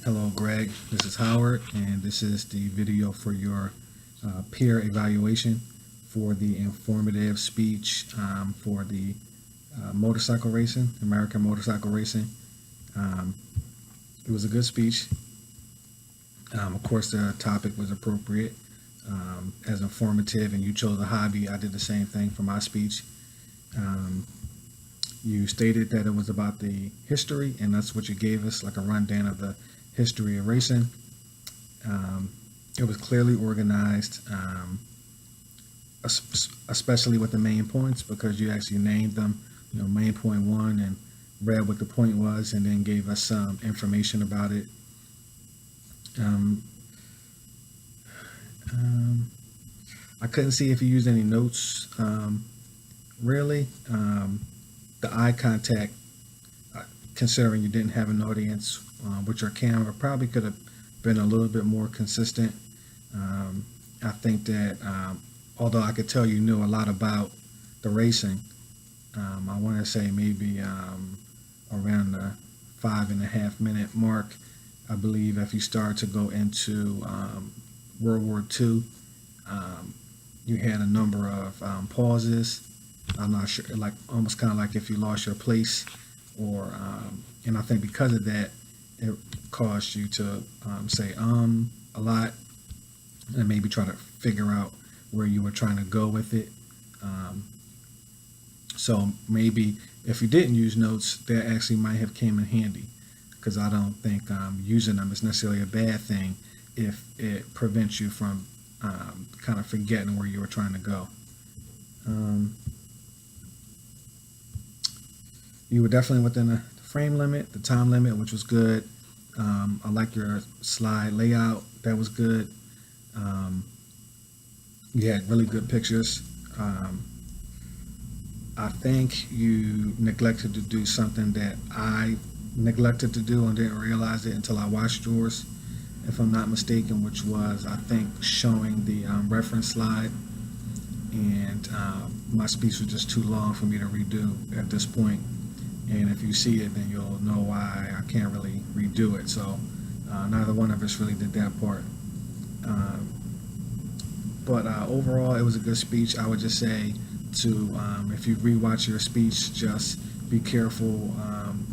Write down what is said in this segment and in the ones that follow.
Hello, Greg. This is Howard, and this is the video for your peer evaluation for the informative speech for the motorcycle racing, American motorcycle racing. Um, it was a good speech. Of course, the topic was appropriate, as informative, and you chose a hobby. I did the same thing for my speech. Um, you stated that it was about the history, and that's what you gave us, like a rundown of the history of racing. It was clearly organized, especially with the main points, because you actually named them, main point one, and read what the point was, and then gave us some information about it. I couldn't see if you used any notes, really. The eye contact, considering you didn't have an audience with your camera, probably could have been a little bit more consistent. I think that although I could tell you knew a lot about the racing, I want to say maybe around the 5.5 minute mark, I believe if you start to go into World War II, you had a number of pauses. I'm not sure, like almost kind of like if you lost your place, or and I think because of that, it caused you to say a lot, and maybe try to figure out where you were trying to go with it. So maybe if you didn't use notes, that actually might have came in handy, because I don't think using them is necessarily a bad thing if it prevents you from kind of forgetting where you were trying to go. You were definitely within the frame limit, the time limit, which was good. I like your slide layout. That was good. You had really good pictures. I think you neglected to do something that I neglected to do and didn't realize it until I watched yours, if I'm not mistaken, which was, I think, showing the reference slide. And my speech was just too long for me to redo at this point. And if you see it, then you'll know why I can't really redo it. So neither one of us really did that part. But overall, it was a good speech. I would just say to, if you rewatch your speech, just be careful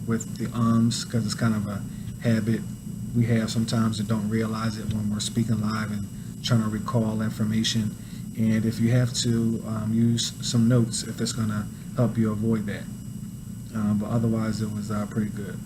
with the because it's kind of a habit we have sometimes and don't realize it when we're speaking live and trying to recall information. And if you have to, use some notes if it's going to help you avoid that. But otherwise, it was pretty good.